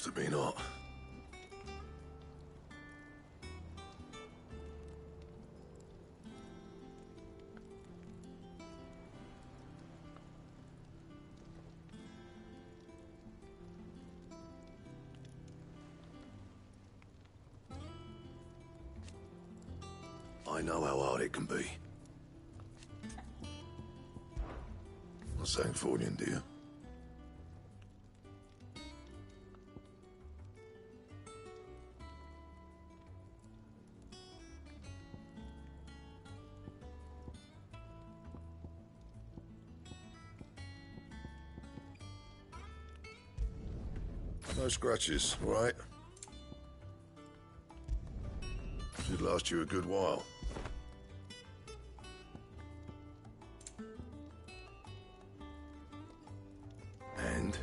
supposed to be not. I know how hard it can be. Not saying for you, dear. No scratches, all right? Should last you a good while. And?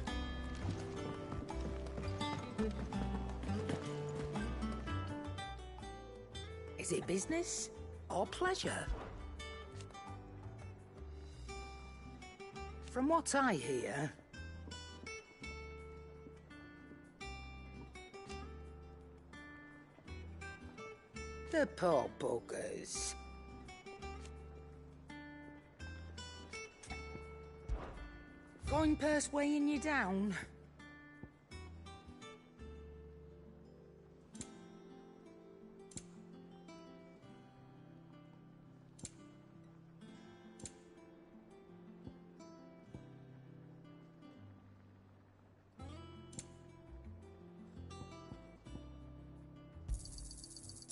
Is it business or pleasure? From what I hear, the poor buggers. Going purse weighing you down?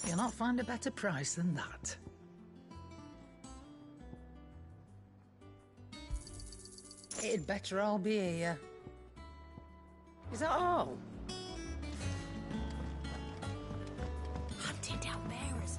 You'll not find a better price than that. It'd better all be here. Is that all? Hunting down bearers.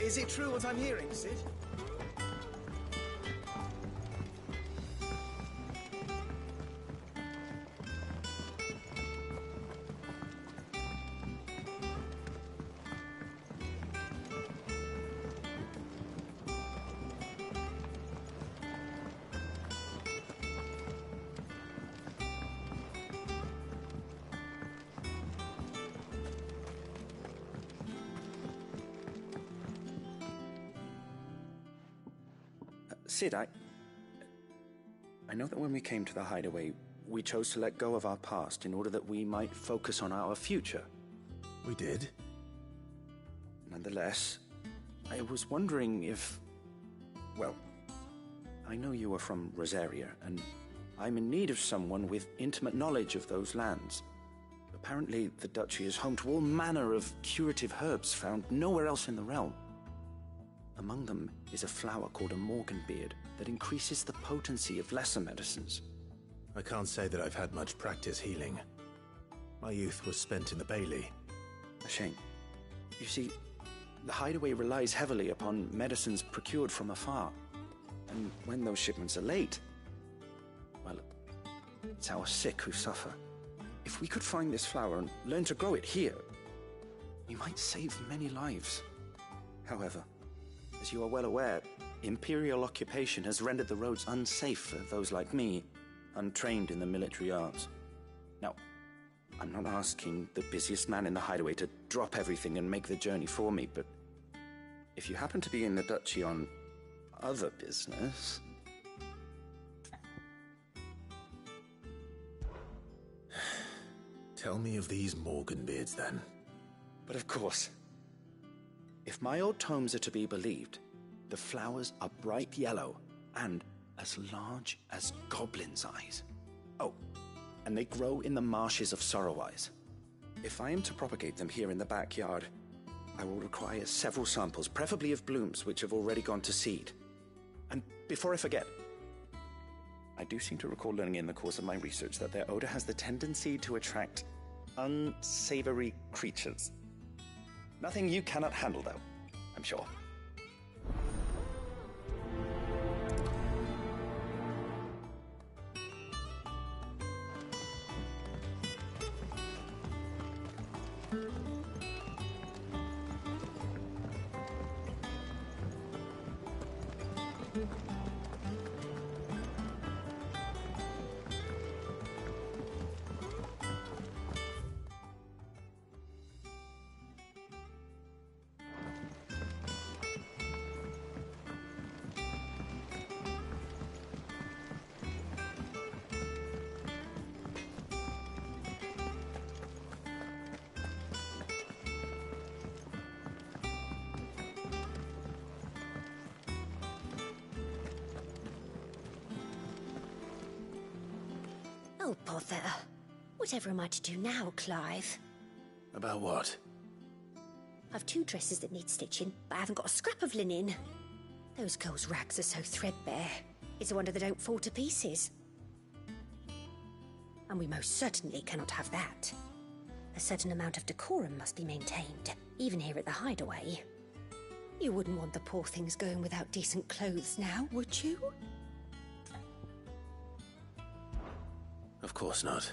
Is it true what I'm hearing, Sid? Sid, I know that when we came to the hideaway, we chose to let go of our past in order that we might focus on our future. We did? Nonetheless, I was wondering if... Well, I know you are from Rosaria, and I'm in need of someone with intimate knowledge of those lands. Apparently, the duchy is home to all manner of curative herbs found nowhere else in the realm. Among them is a flower called a morganbeard that increases the potency of lesser medicines. I can't say that I've had much practice healing. My youth was spent in the Bailey. A shame. You see, the hideaway relies heavily upon medicines procured from afar. And when those shipments are late, well, it's our sick who suffer. If we could find this flower and learn to grow it here, we might save many lives. However, as you are well aware, Imperial occupation has rendered the roads unsafe for those like me, untrained in the military arts. Now, I'm not asking the busiest man in the hideaway to drop everything and make the journey for me, but if you happen to be in the duchy on other business... Tell me of these morganbeards, then. But of course. If my old tomes are to be believed, the flowers are bright yellow and as large as goblins' eyes. Oh, and they grow in the marshes of Sorrowise. If I am to propagate them here in the backyard, I will require several samples, preferably of blooms which have already gone to seed. And before I forget, I do seem to recall learning in the course of my research that their odor has the tendency to attract unsavory creatures. Nothing you cannot handle, though, I'm sure. Oh, bother. Whatever am I to do now, Clive? About what? I've 2 dresses that need stitching, but I haven't got a scrap of linen. Those girls' rags are so threadbare. It's a wonder they don't fall to pieces. And we most certainly cannot have that. A certain amount of decorum must be maintained, even here at the Hideaway. You wouldn't want the poor things going without decent clothes now, would you? Of course not.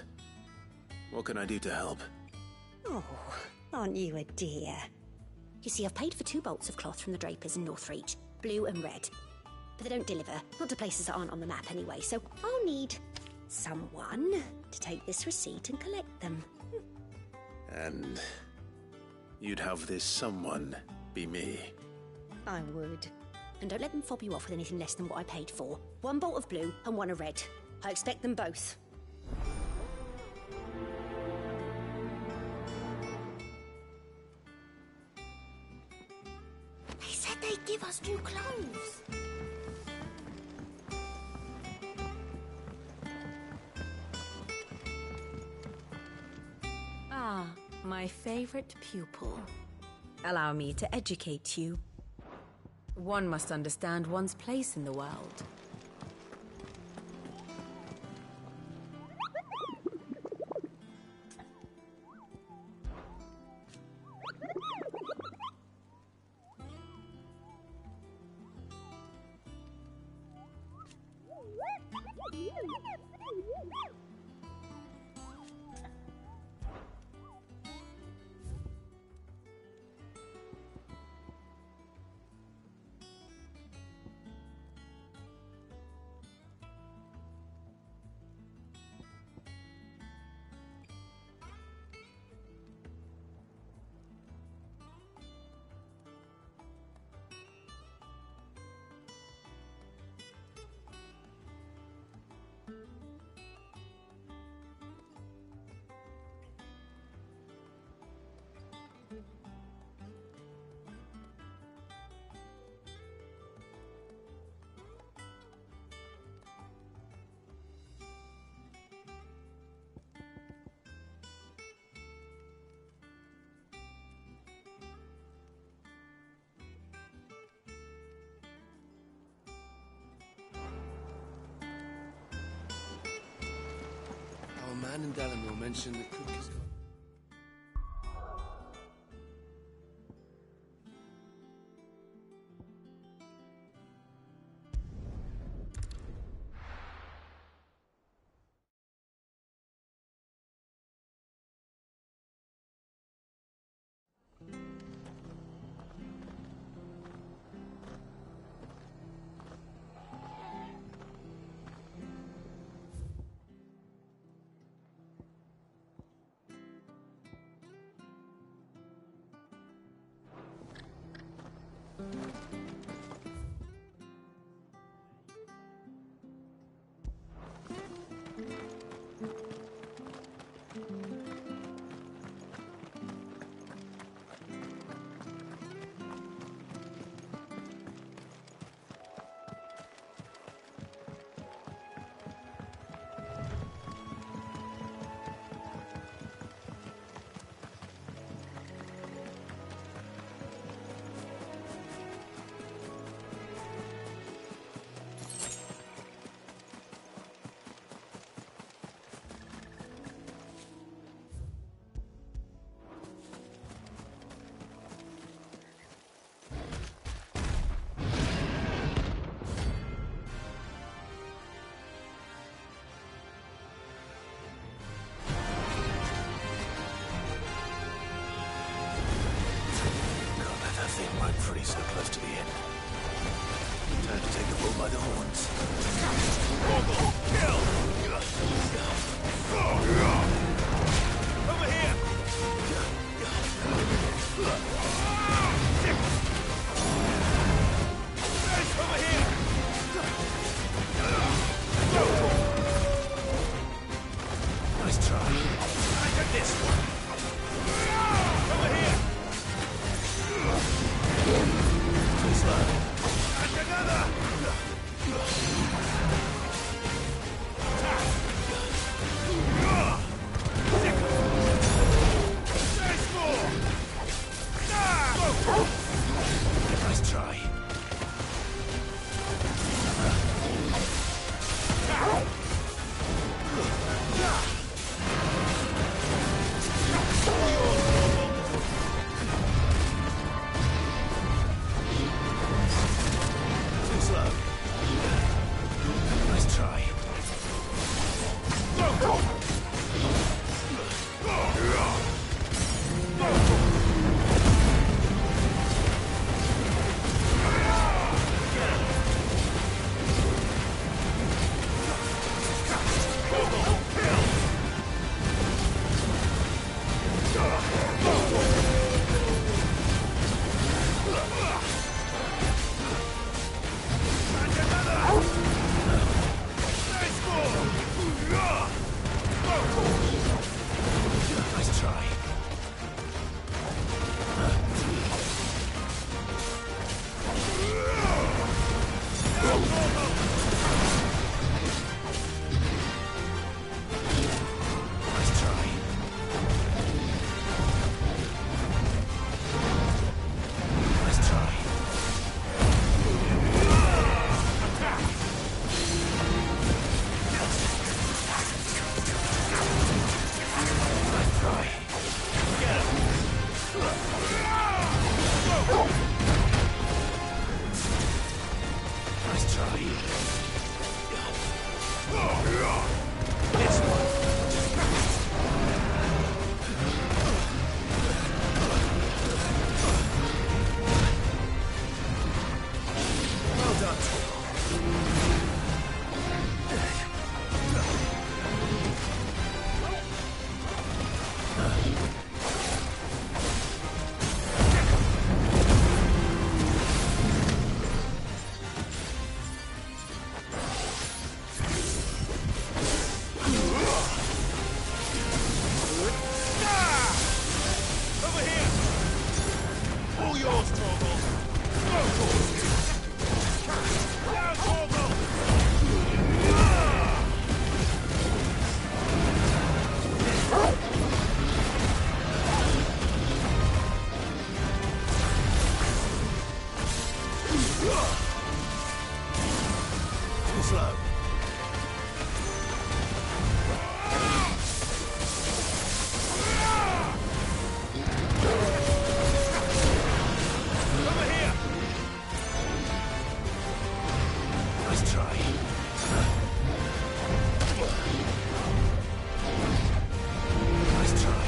What can I do to help? Oh, aren't you a dear? You see, I've paid for 2 bolts of cloth from the drapers in Northreach, blue and red. But they don't deliver, not to places that aren't on the map anyway, so I'll need someone to take this receipt and collect them. And you'd have this someone be me. I would. And don't let them fob you off with anything less than what I paid for. 1 bolt of blue and 1 of red. I expect them both. They said they'd give us new clothes. Ah, my favorite pupil. Allow me to educate you. One must understand one's place in the world. Our man in Dalamore mentioned the cook is gone. Free so close to the end. Time to take the bull by the horns. Kill! Over here! Over here! Nice try. I got this one. Over here! Too slow. And another! yours, Torgal! Now, Torgal! Too slow. Over here! Nice try. Nice try.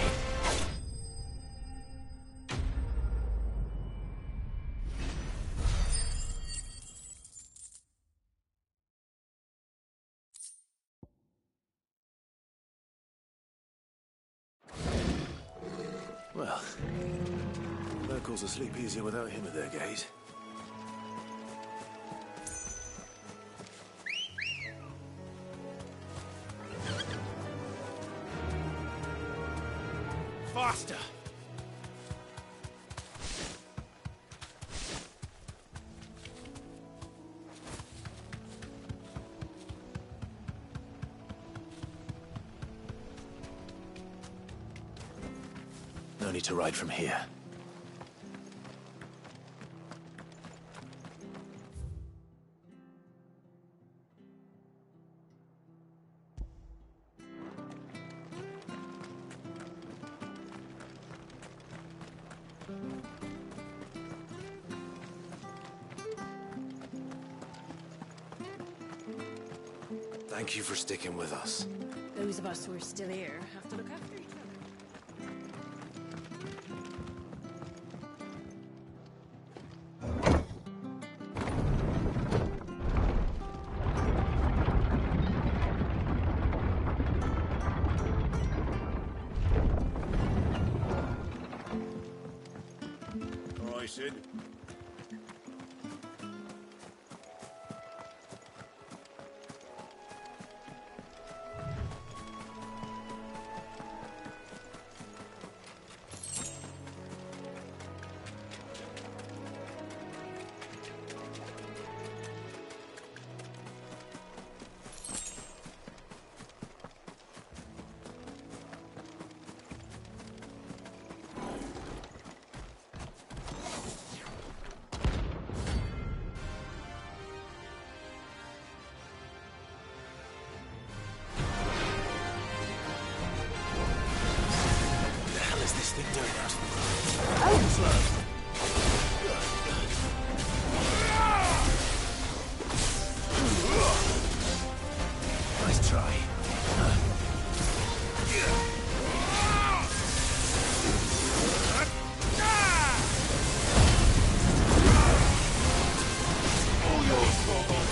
Well, locals will sleep easier without him at their gate. Faster! No need to ride from here. Thank you for sticking with us. Those of us who are still here have to look after each other. All right, Sid. Nice try. All yours, Torgal.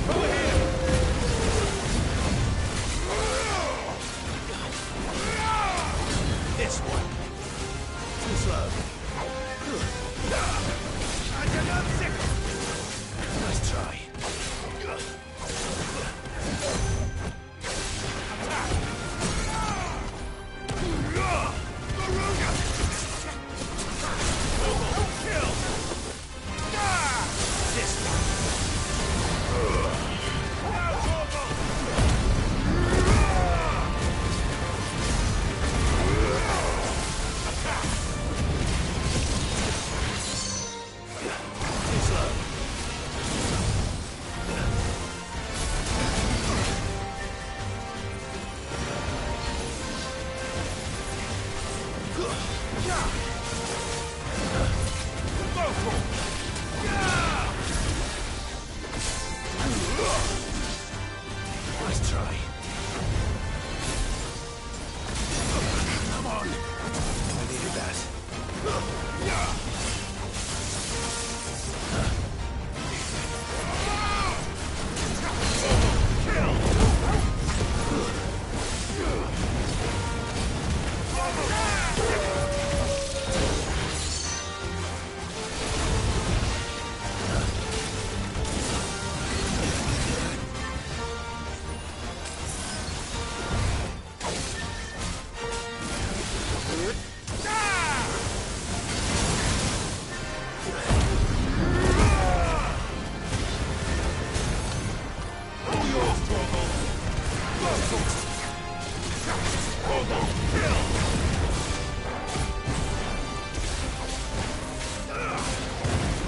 Over here!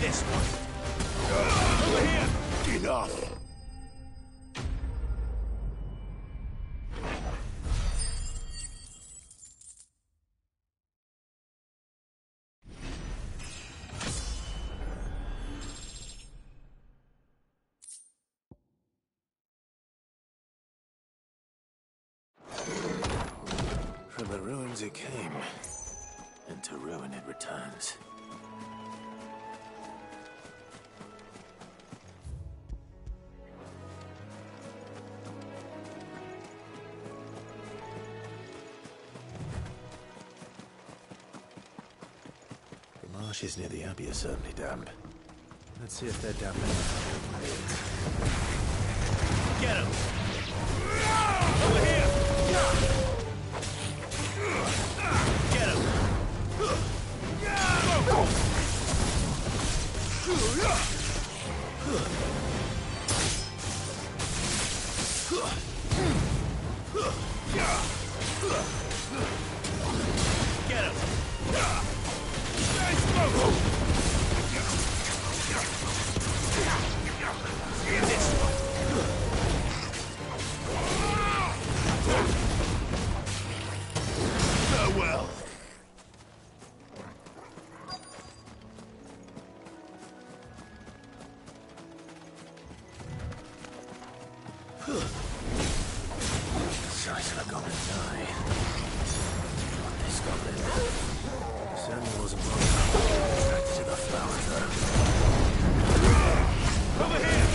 This one. Over here. Enough. From the ruins it came, and to ruin it returns. The marshes near the Abbey are certainly damp. Let's see if they're damp enough. Get him! Over here! Get him! Get him! Farewell. Size of a goblin's eye. This goblin certainly wasn't long enough to get attracted to the flower, though. Over here!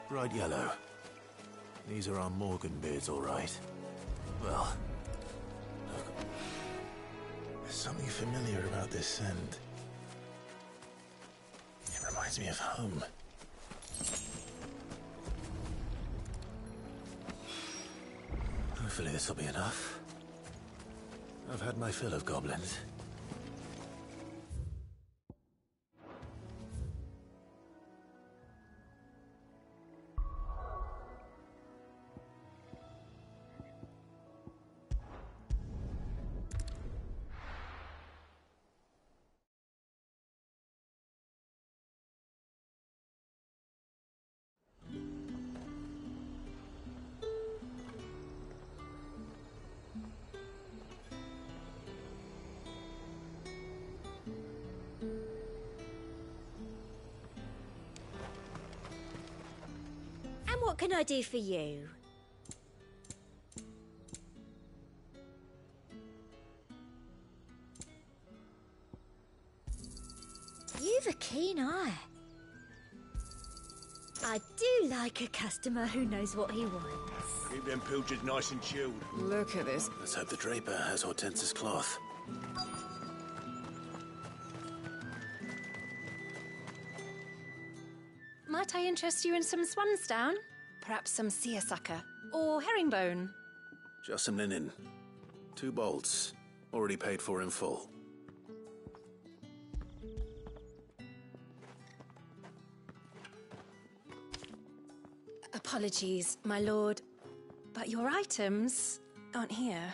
Bright yellow. These are our Morgan beards, all right. Well, look. There's something familiar about this scent. It reminds me of home. Hopefully this will be enough. I've had my fill of goblins. What can I do for you? You've a keen eye. I do like a customer who knows what he wants. Keep them pilchards nice and chilled. Look at this. Let's hope the draper has Hortense's cloth. Might I interest you in some swansdown? Perhaps some seersucker or herringbone? Just some linen. 2 bolts. Already paid for in full. Apologies, my lord, but your items aren't here.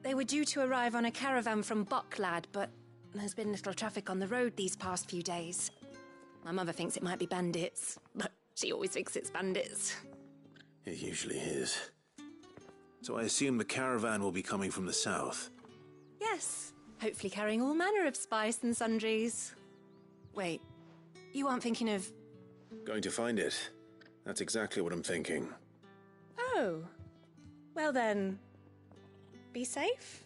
They were due to arrive on a caravan from Bucklad, but there's been little traffic on the road these past few days. My mother thinks it might be bandits, but she always thinks it's bandits. It usually is. So I assume the caravan will be coming from the south. Yes, hopefully carrying all manner of spice and sundries. Wait, you aren't thinking of... Going to find it. That's exactly what I'm thinking. Oh. Well then, be safe.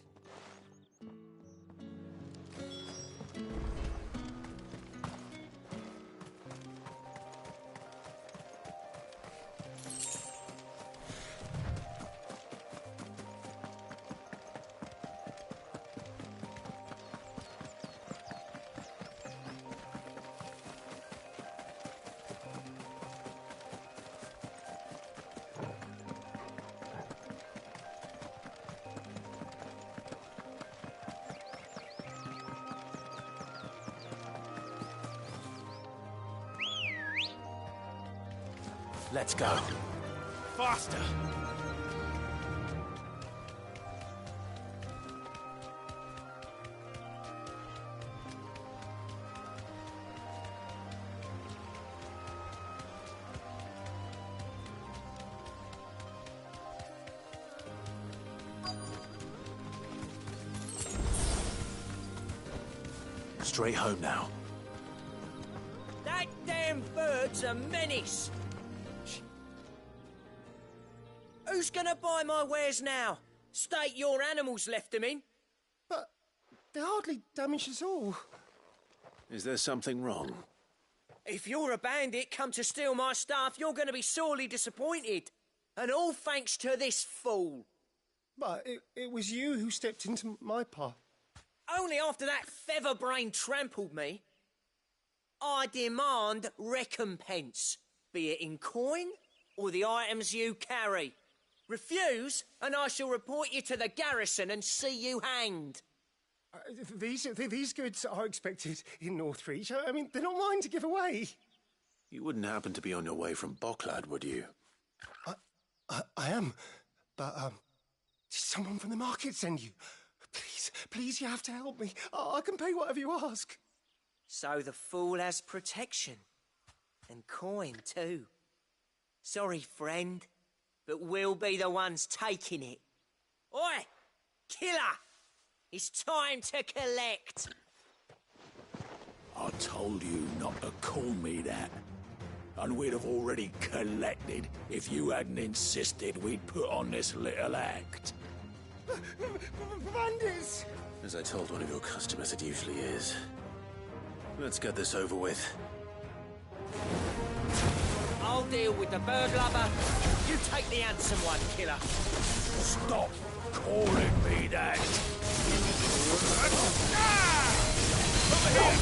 Let's go. Faster! Straight home now. That damn bird's a menace! Who's gonna buy my wares now? State your animals left them in. But they hardly damaged us all. Is there something wrong? If you're a bandit come to steal my stuff, you're gonna be sorely disappointed. And all thanks to this fool. But it was you who stepped into my path. Only after that feather-brain trampled me. I demand recompense, be it in coin or the items you carry. Refuse, and I shall report you to the garrison and see you hanged. These goods are expected in Northreach. I mean, they're not mine to give away. You wouldn't happen to be on your way from Bucklad, would you? I am, but did someone from the market send you? Please, you have to help me. I can pay whatever you ask. So the fool has protection. And coin, too. Sorry, friend, but we'll be the ones taking it. Oi! Killer! It's time to collect! I told you not to call me that. And we'd have already collected if you hadn't insisted we'd put on this little act. Bandits! As I told one of your customers, it usually is. Let's get this over with. I'll deal with the bird lover. You take the handsome one, killer. Stop calling me that. Over here!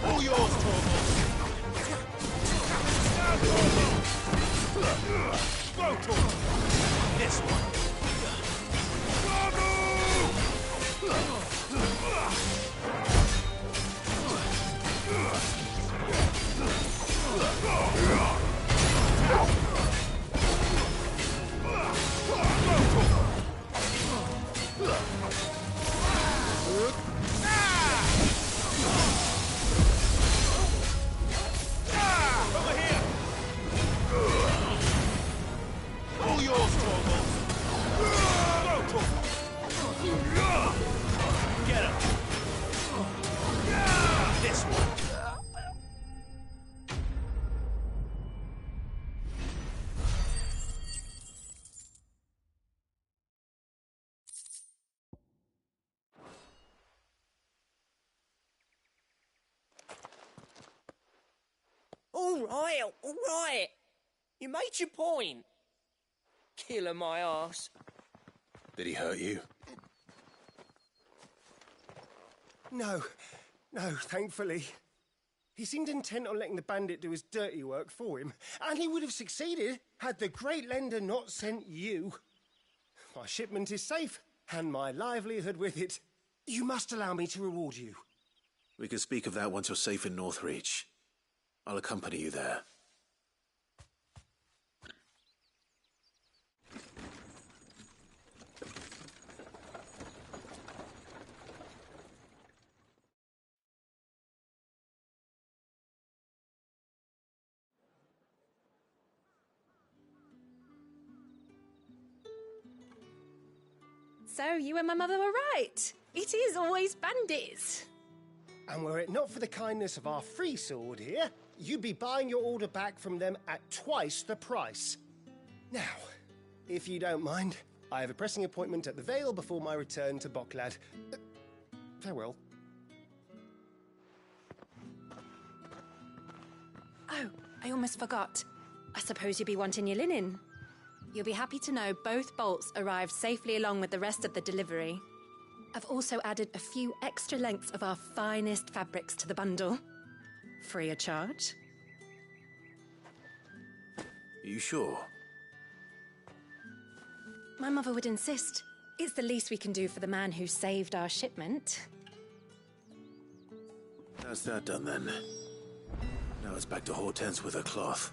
All yours, Torvald. Go, Torvald. This one. Over here! All yours, Torvald! Go, Torvald! Get him! This one! All right. You made your point. Killer my ass. Did he hurt you? No, thankfully. He seemed intent on letting the bandit do his dirty work for him, and he would have succeeded had the great lender not sent you. My shipment is safe, and my livelihood with it. You must allow me to reward you. We can speak of that once you're safe in Northreach. I'll accompany you there. So you and my mother were right. It is always bandits. And were it not for the kindness of our free sword here, you'd be buying your order back from them at twice the price. Now, if you don't mind, I have a pressing appointment at the Vale before my return to Bocklad. Farewell. Oh, I almost forgot. I suppose you'll be wanting your linen. You'll be happy to know both bolts arrived safely along with the rest of the delivery. I've also added a few extra lengths of our finest fabrics to the bundle. Free of charge. Are you sure? My mother would insist. It's the least we can do for the man who saved our shipment. That's that done then. Now it's back to Hortense with her cloth.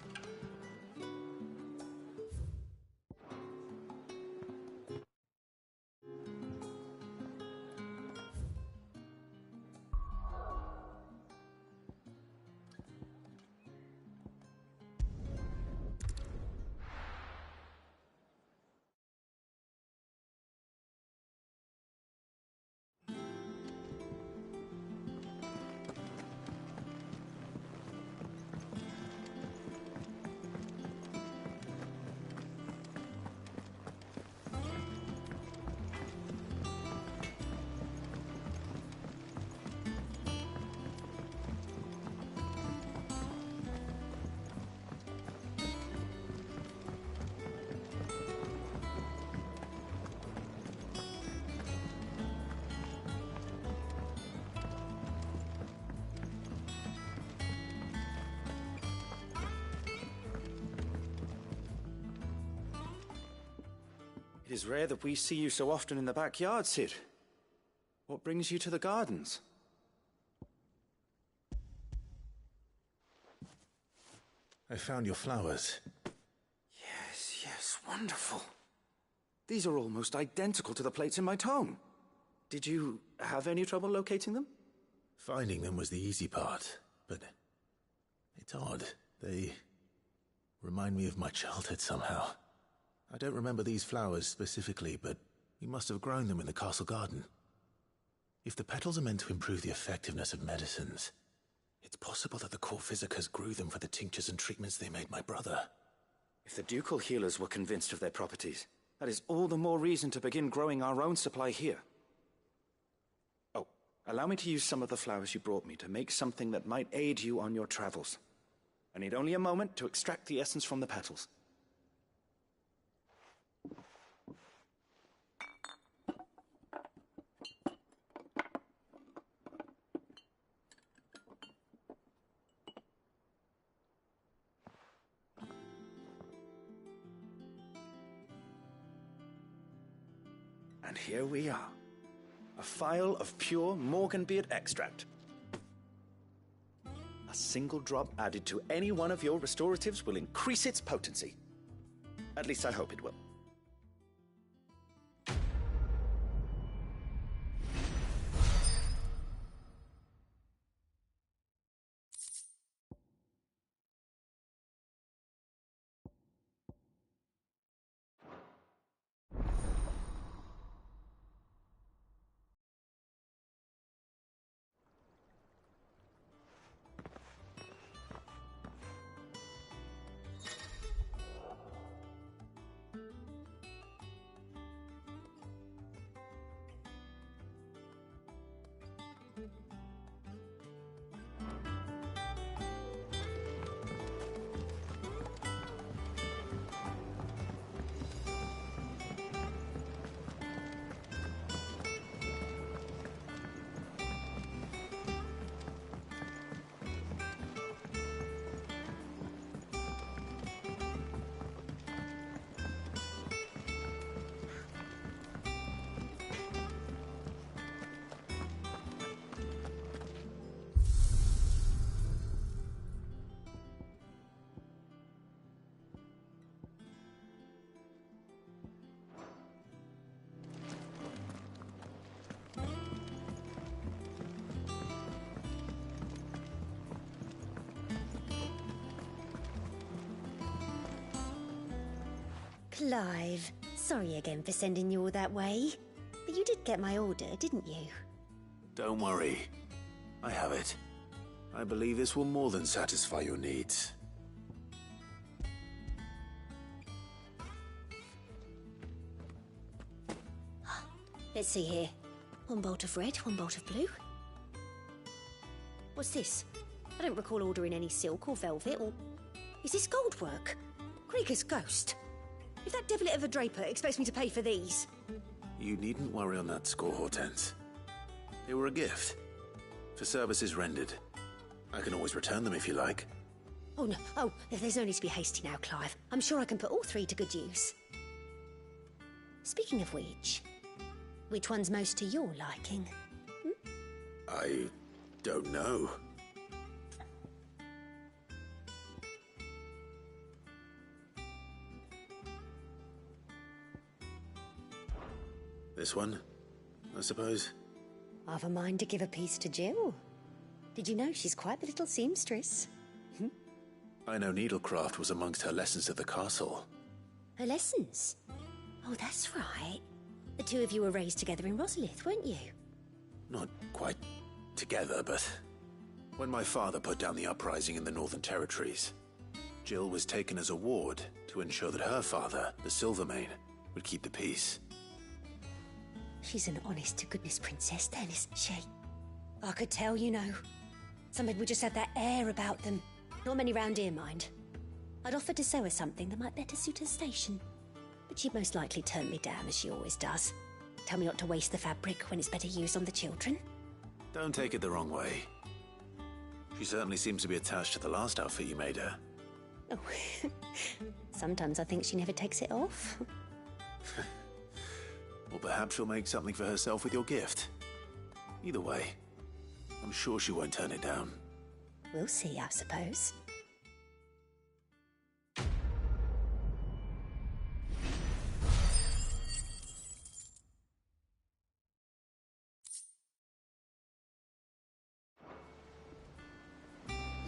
It is rare that we see you so often in the backyard, Cid. What brings you to the gardens? I found your flowers. Yes, wonderful. These are almost identical to the plates in my tome. Did you have any trouble locating them? Finding them was the easy part, but it's odd. They remind me of my childhood somehow. I don't remember these flowers specifically, but we must have grown them in the castle garden. If the petals are meant to improve the effectiveness of medicines, it's possible that the court physicers grew them for the tinctures and treatments they made my brother. If the ducal healers were convinced of their properties, that is all the more reason to begin growing our own supply here. Oh, allow me to use some of the flowers you brought me to make something that might aid you on your travels. I need only a moment to extract the essence from the petals. And here we are. A phial of pure Morganbeard extract. A single drop added to any one of your restoratives will increase its potency. At least I hope it will. Clive, sorry again for sending you all that way. You did get my order, didn't you? Don't worry. I have it. I believe this will more than satisfy your needs. Let's see here. One bolt of red, one bolt of blue. What's this? I don't recall ordering any silk or velvet or... Is this gold work? Krieger's ghost. If that devilet of a draper expects me to pay for these... You needn't worry on that score, Hortense. They were a gift. For services rendered. I can always return them if you like. Oh, no. Oh, there's no need to be hasty now, Clive. I'm sure I can put all three to good use. Speaking of which one's most to your liking? I don't know. This one, I suppose. I've a mind to give a piece to Jill. Did you know she's quite the little seamstress? I know needlecraft was amongst her lessons at the castle. Her lessons? Oh, that's right. The two of you were raised together in Rosalith, weren't you? Not quite together, but when my father put down the uprising in the Northern Territories, Jill was taken as a ward to ensure that her father, the Silvermane, would keep the peace. She's an honest-to-goodness princess then, isn't she? I could tell, you know. Some people just have that air about them. Not many round here, mind. I'd offered to sew her something that might better suit her station. But she'd most likely turn me down, as she always does. Tell me not to waste the fabric when it's better used on the children. Don't take it the wrong way. She certainly seems to be attached to the last outfit you made her. Oh, sometimes I think she never takes it off. Or perhaps she'll make something for herself with your gift. Either way, I'm sure she won't turn it down. We'll see, I suppose.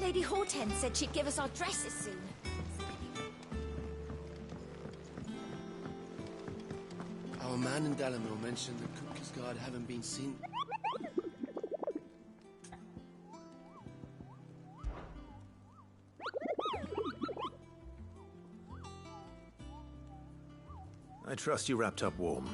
Lady Hortense said she'd give us our dresses soon. Our man in Delamere mentioned the Cook's Guard haven't been seen. I trust you wrapped up warm.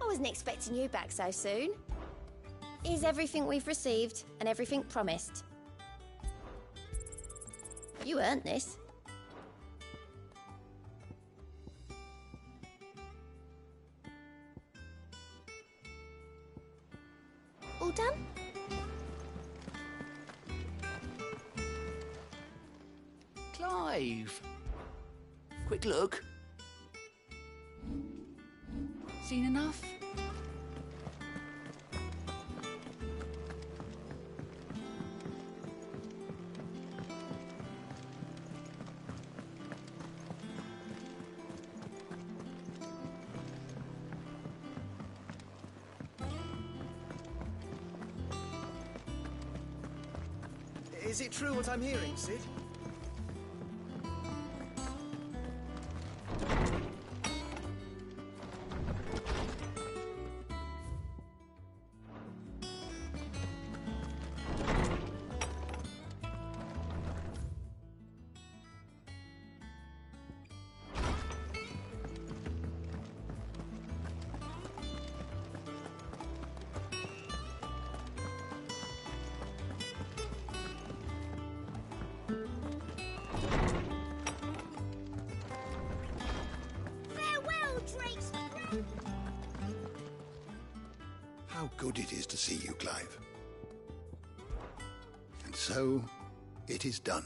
Wasn't expecting you back so soon. Is everything we've received and everything promised? You earned this. All done? Clive! Quick look. Seen enough? Is it true what I'm hearing, Sid? How good it is to see you, Clive. And so, it is done.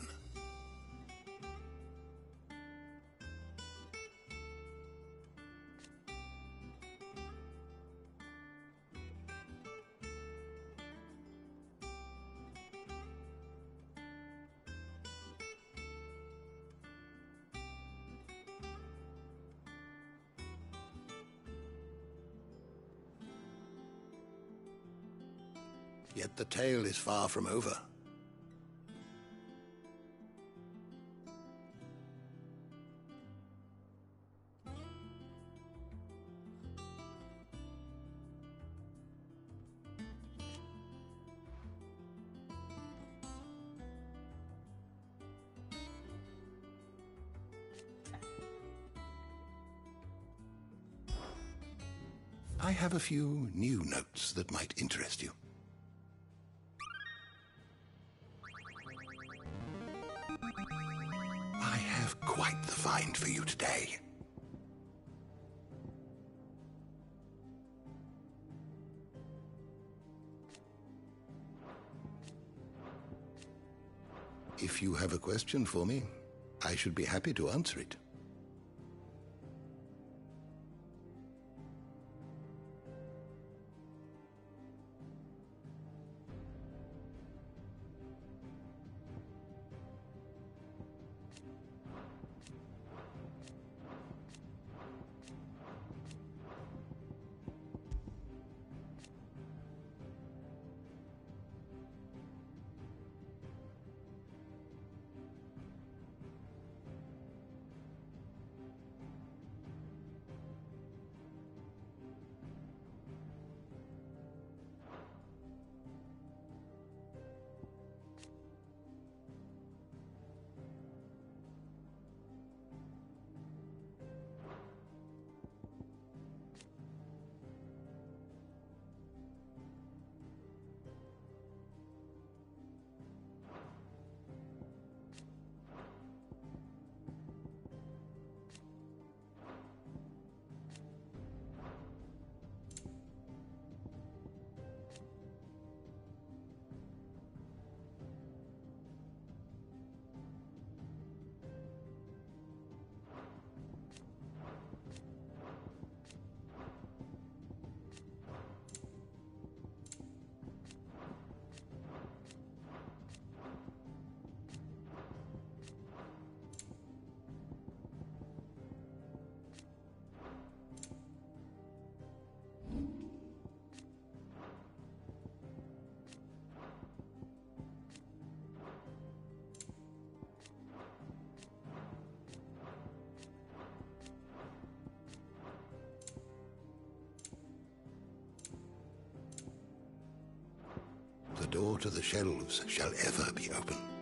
Yet the tale is far from over. I have a few new notes that might interest you. I have quite the find for you today. If you have a question for me, I should be happy to answer it. The door to the shelves shall ever be open.